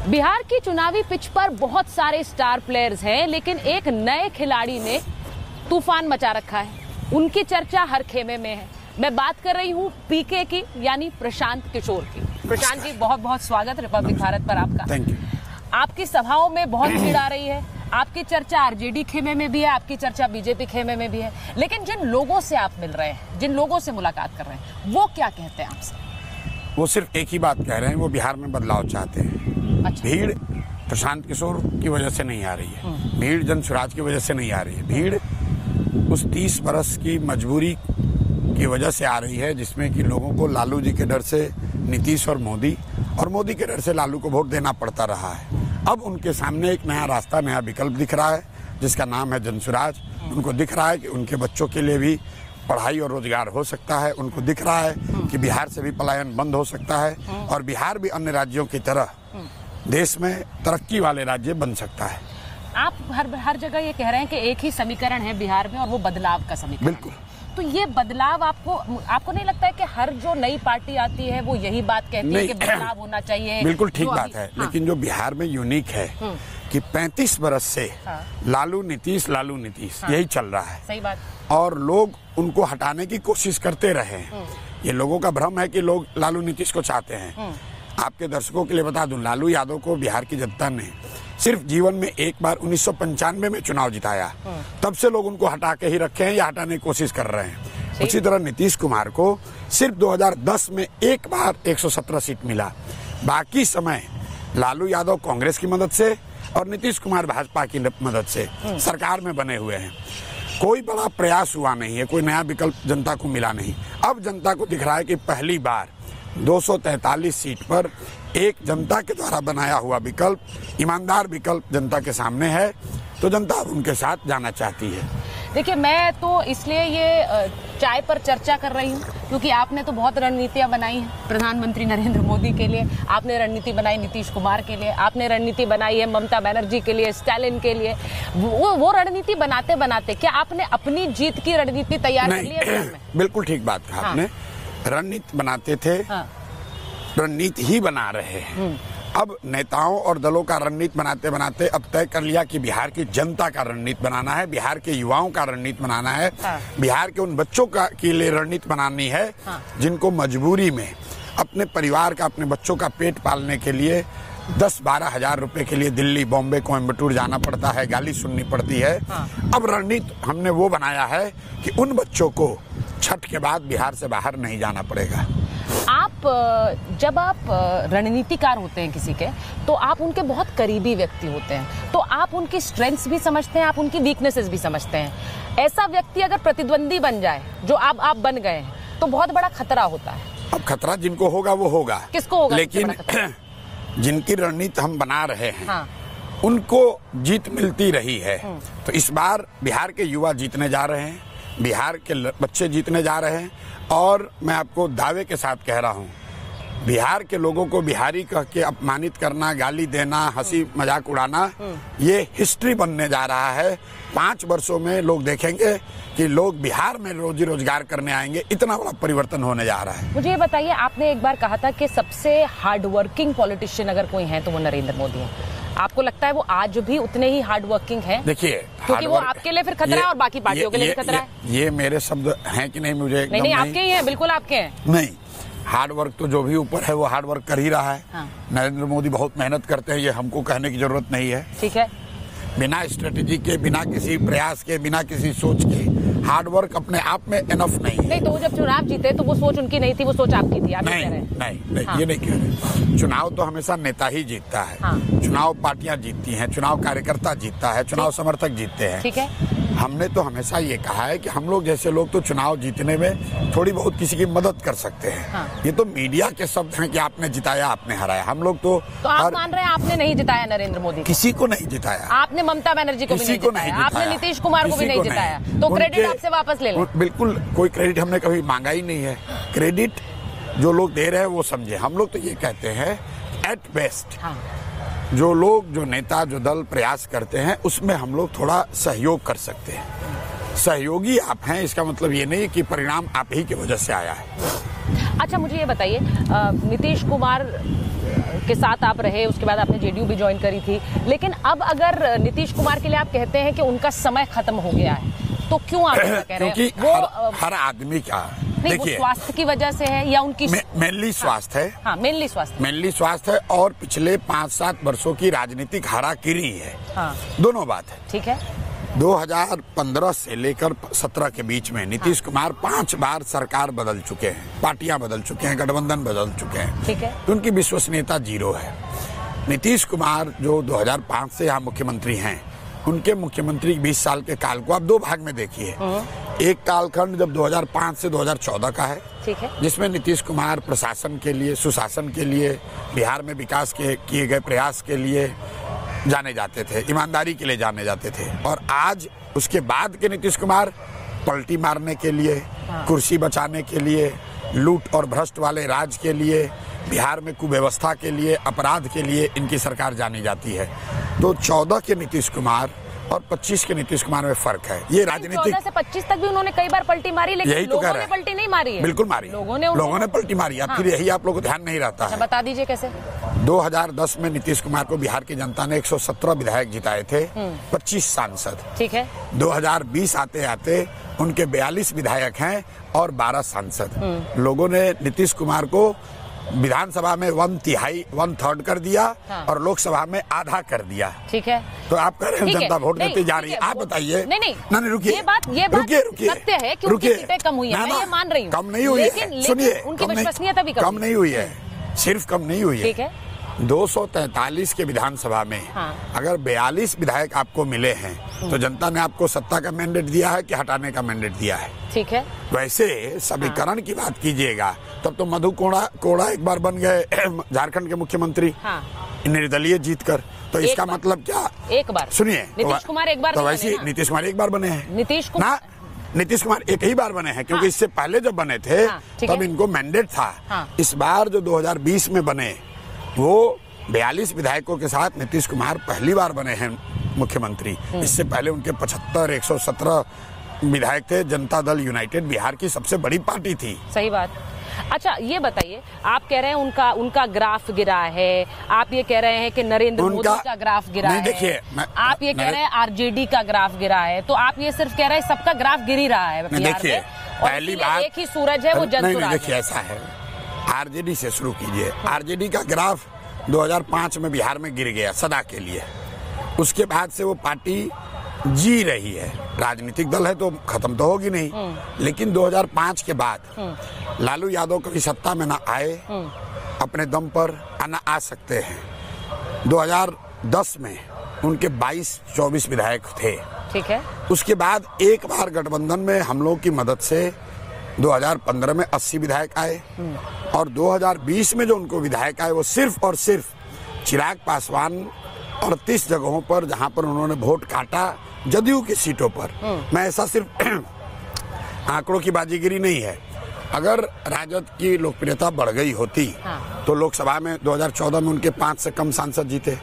बिहार की चुनावी पिच पर बहुत सारे स्टार प्लेयर्स हैं, लेकिन एक नए खिलाड़ी ने तूफान मचा रखा है। उनकी चर्चा हर खेमे में है। मैं बात कर रही हूँ पीके की, यानी प्रशांत किशोर की। प्रशांत जी, बहुत बहुत स्वागत रिपब्लिक भारत पर आपका। Thank you. आपकी सभाओं में बहुत भीड़ आ रही है। आपकी चर्चा आरजेडी खेमे में भी है, आपकी चर्चा बीजेपी खेमे में भी है, लेकिन जिन लोगों से आप मिल रहे हैं, जिन लोगों से मुलाकात कर रहे हैं, वो क्या कहते हैं आपसे? वो सिर्फ एक ही बात कह रहे हैं, वो बिहार में बदलाव चाहते हैं। अच्छा। भीड़ प्रशांत किशोर की वजह से नहीं आ रही है, भीड़ जनसुराज की वजह से नहीं आ रही है, भीड़ उस 30 बरस की मजबूरी की वजह से आ रही है, जिसमें कि लोगों को लालू जी के डर से नीतीश और मोदी के डर से लालू को वोट देना पड़ता रहा है। अब उनके सामने एक नया रास्ता, नया विकल्प दिख रहा है, जिसका नाम है जनसुराज। उनको दिख रहा है कि उनके बच्चों के लिए भी पढ़ाई और रोजगार हो सकता है। उनको दिख रहा है कि बिहार से भी पलायन बंद हो सकता है और बिहार भी अन्य राज्यों की तरह देश में तरक्की वाले राज्य बन सकता है। आप हर जगह ये कह रहे हैं कि एक ही समीकरण है बिहार में और वो बदलाव का समीकरण। बिल्कुल। तो ये बदलाव आपको नहीं लगता है कि हर जो नई पार्टी आती है वो यही बात कहती है कि बदलाव होना चाहिए? बिल्कुल ठीक बात है। हाँ। लेकिन जो बिहार में यूनिक है कि 35 बरस से लालू नीतीश यही चल रहा है। सही बात। और लोग उनको हटाने की कोशिश करते रहे हैं। ये लोगों का भ्रम है कि लोग लालू नीतीश को चाहते हैं। आपके दर्शकों के लिए बता दूं, लालू यादव को बिहार की जनता ने सिर्फ जीवन में एक बार 1995 में चुनाव जिताया। तब से लोग उनको हटा के ही रखे हैं या हटाने की कोशिश कर रहे हैं। उसी तरह नीतीश कुमार को सिर्फ 2010 में एक बार 117 सीट मिला। बाकी समय लालू यादव कांग्रेस की मदद से और नीतीश कुमार भाजपा की मदद से सरकार में बने हुए हैं। कोई बड़ा प्रयास हुआ नहीं है, कोई नया विकल्प जनता को मिला नहीं। अब जनता को दिख रहा है कि पहली बार 243 सीट पर एक जनता के द्वारा बनाया हुआ विकल्प, ईमानदार विकल्प जनता के सामने है, तो जनता अब उनके साथ जाना चाहती है। देखिए, मैं तो इसलिए ये चाय पर चर्चा कर रही हूँ क्योंकि आपने तो बहुत रणनीतियां बनाई हैं प्रधानमंत्री नरेंद्र मोदी के लिए, आपने रणनीति बनाई नीतीश कुमार के लिए, आपने रणनीति बनाई है ममता बनर्जी के लिए, स्टालिन के लिए। वो रणनीति बनाते बनाते क्या आपने अपनी जीत की रणनीति तैयार कर ली है? बिल्कुल ठीक बात कहा आपने। रणनीति बनाते थे, रणनीति ही बना रहे हैं। अब नेताओं और दलों का रणनीति बनाते बनाते अब तय कर लिया कि बिहार की जनता का रणनीति बनाना है, बिहार के युवाओं का रणनीति बनाना है, बिहार के उन बच्चों का के लिए रणनीति बनानी है जिनको मजबूरी में अपने परिवार का, अपने बच्चों का पेट पालने के लिए 10-12 हजार रुपए के लिए दिल्ली, बॉम्बे, कोयम्बटूर जाना पड़ता है, गाली सुननी पड़ती है। अब रणनीति हमने वो बनाया है कि उन बच्चों को छठ के बाद बिहार से बाहर नहीं जाना पड़ेगा। जब आप रणनीतिकार होते हैं किसी के, तो आप उनके बहुत करीबी व्यक्ति होते हैं, तो आप उनकी स्ट्रेंथ्स भी समझते हैं, आप उनकी वीकनेसेस भी समझते हैं। ऐसा व्यक्ति अगर प्रतिद्वंदी बन जाए, जो आप बन गए हैं, तो बहुत बड़ा खतरा होता है। अब खतरा जिनको होगा वो होगा। किसको होगा? लेकिन जिनकी रणनीति हम बना रहे हैं उनको जीत मिलती रही है। तो इस बार बिहार के युवा जीतने जा रहे हैं, बिहार के बच्चे जीतने जा रहे हैं। और मैं आपको दावे के साथ कह रहा हूं, बिहार के लोगों को बिहारी कह के अपमानित करना, गाली देना, हंसी मजाक उड़ाना, ये हिस्ट्री बनने जा रहा है। 5 वर्षों में लोग देखेंगे कि लोग बिहार में रोजी रोजगार करने आएंगे। इतना बड़ा परिवर्तन होने जा रहा है। मुझे ये बताइए, आपने एक बार कहा था कि सबसे हार्ड वर्किंग पॉलिटिशियन अगर कोई है तो वो नरेंद्र मोदी है। आपको लगता है वो आज भी उतने ही हार्ड वर्किंग है? देखिए, क्योंकि वो आपके लिए फिर खतरा है और बाकी पार्टियों के लिए भी खतरा है। ये मेरे शब्द हैं कि नहीं? मुझे नहीं, आपके ही हैं, बिल्कुल आपके हैं। नहीं, हार्ड वर्क तो जो भी ऊपर है वो हार्ड वर्क कर ही रहा है। नरेंद्र मोदी बहुत मेहनत करते हैं, ये हमको कहने की जरूरत नहीं है। ठीक है। बिना स्ट्रेटेजी के, बिना किसी प्रयास के, बिना किसी सोच के हार्ड वर्क अपने आप में इनफ नहीं है। नहीं, तो वो जब चुनाव जीते तो वो सोच उनकी नहीं थी, वो सोच आपकी थी। आप नहीं, कह रहे हैं? नहीं, ये नहीं कह रहे। चुनाव तो हमेशा नेता ही जीतता है। चुनाव पार्टियां जीतती हैं, चुनाव कार्यकर्ता जीतता है, चुनाव समर्थक जीतते हैं। ठीक है। हमने तो हमेशा ये कहा है कि हम लोग जैसे लोग तो चुनाव जीतने में थोड़ी बहुत किसी की मदद कर सकते हैं। ये तो मीडिया के शब्द हैं कि आपने जिताया, आपने हराया। हम लोग तो आप मान रहे हैं आपने नहीं जिताया नरेंद्र मोदी? किसी को नहीं जिताया। आपने ममता बनर्जी को भी नहीं जिताया, आपने नीतीश कुमार को भी नहीं जिताया, तो क्रेडिट आपसे वापस ले लें। बिल्कुल, कोई क्रेडिट हमने कभी मांगा ही नहीं है। क्रेडिट जो लोग दे रहे हैं वो समझे। हम लोग तो ये कहते हैं एट बेस्ट जो लोग, जो नेता, जो दल प्रयास करते हैं उसमें हम लोग थोड़ा सहयोग कर सकते हैं। सहयोगी आप हैं, इसका मतलब ये नहीं कि परिणाम आप ही की वजह से आया है। अच्छा मुझे ये बताइए, नीतीश कुमार के साथ आप रहे, उसके बाद आपने जेडीयू भी ज्वाइन करी थी, लेकिन अब अगर नीतीश कुमार के लिए आप कहते हैं कि उनका समय खत्म हो गया है, तो क्यों आप ऐसा कह रहे हैं? क्योंकि वो हर आदमी का नहीं, वो स्वास्थ्य की वजह से है या उनकी मेनली स्वास्थ्य है। हाँ, मेनली स्वास्थ्य है और पिछले 5-7 वर्षों की राजनीतिक हाराकिरी है। हाँ, दोनों बात है। ठीक है। 2015 से लेकर 17 के बीच में नीतीश कुमार 5 बार सरकार बदल चुके हैं, पार्टियां बदल चुके हैं, गठबंधन बदल चुके हैं, ठीक है। तो उनकी विश्वसनीयता 0 है। नीतीश कुमार जो 2005 से यहाँ मुख्यमंत्री हैं, उनके मुख्यमंत्री 20 साल के काल को आप 2 भाग में देखिए। एक कालखंड जब 2005 से 2014 का है, ठीक है, जिसमें नीतीश कुमार प्रशासन के लिए, सुशासन के लिए, बिहार में विकास के किए गए प्रयास के लिए जाने जाते थे, ईमानदारी के लिए जाने जाते थे। और आज उसके बाद के नीतीश कुमार पलटी मारने के लिए, कुर्सी बचाने के लिए, लूट और भ्रष्ट वाले राज के लिए, बिहार में कुव्यवस्था के लिए, अपराध के लिए इनकी सरकार जानी जाती है। तो 14 के नीतीश कुमार और 25 के नीतीश कुमार में फर्क है। ये राजनीतिक 14 से 25 तक भी उन्होंने कई बार पलटी मारी, लेकिन यही तो कह लोगों रहे ने हैं। पलटी नहीं मारी है। बिल्कुल मारी, लोगों ने पलटी मारी। अब फिर यही आप लोगों को ध्यान नहीं रहता है। बता दीजिए कैसे। 2010 में नीतीश कुमार को बिहार की जनता ने 117 विधायक जिताए थे, 25 सांसद, ठीक है। 2020 आते आते उनके 42 विधायक हैं और 12 सांसद। लोगों ने नीतीश कुमार को विधानसभा में 1/3 कर दिया, हाँ, और लोकसभा में आधा कर दिया, ठीक है। तो आप कह रहे हैं जनता वोट देती जा रही है। आप बताइए। नहीं, रुकिए, ये बात सत्य है कि उनकी सीटें कम हुई हैं, मैं ये मान रही हूँ। कम नहीं हुई है, सुनिए, उनकी विश्वसनीयता भी कम नहीं हुई है, सिर्फ कम नहीं हुई है, ठीक है। 243 के विधानसभा में, हाँ, अगर 42 विधायक आपको मिले हैं, तो जनता ने आपको सत्ता का मैंडेट दिया है कि हटाने का मैंडेट दिया है, ठीक है। वैसे समीकरण की बात कीजिएगा तब तो मधु कोड़ा एक बार बन गए झारखंड के मुख्यमंत्री, हाँ, निर्दलीय जीतकर। तो इसका मतलब क्या? एक बार सुनिए, नीतीश कुमार एक बार, तो वैसे नीतीश कुमार एक बार बने हैं। नीतीश कुमार एक ही बार बने हैं, क्योंकि हाँ, इससे पहले जब बने थे, हाँ, तब इनको मैंडेट था, हाँ। इस बार जो 2020 में बने, वो 42 विधायकों के साथ नीतीश कुमार पहली बार बने हैं मुख्यमंत्री। इससे पहले उनके 75 117 विधायक थे। जनता दल यूनाइटेड बिहार की सबसे बड़ी पार्टी थी। सही बात। अच्छा ये बताइए, आप कह रहे हैं उनका ग्राफ गिरा है, आप ये कह रहे हैं कि नरेंद्र मोदी का ग्राफ गिरा है, देखिए, आप ये कह रहे हैं आरजेडी का ग्राफ गिरा है, तो आप ये सिर्फ कह रहे हैं सबका ग्राफ गिर ही रहा है बिहार में, और पहली बात एक ही सूरज है, वो जनसुराज है। देखिए ऐसा है, आरजेडी से शुरू कीजिए। आरजेडी का ग्राफ 2005 में बिहार में गिर गया सदा के लिए। उसके बाद से वो पार्टी जी रही है, राजनीतिक दल है तो खत्म तो होगी नहीं, लेकिन 2005 के बाद लालू यादव कभी सत्ता में ना आए अपने दम पर, ना आ सकते हैं। 2010 में उनके 22-24 विधायक थे, ठीक है। उसके बाद एक बार गठबंधन में हम लोग की मदद से 2015 में 80 विधायक आए, और 2020 में जो उनको विधायक आए वो सिर्फ और सिर्फ चिराग पासवान 38 जगहों पर, जहां पर उन्होंने वोट काटा जदयू की सीटों पर। मैं ऐसा सिर्फ आंकड़ों की बाजीगिरी नहीं है, अगर राजद की लोकप्रियता बढ़ गई होती, हाँ, तो लोकसभा में 2014 में उनके 5 से कम सांसद जीते।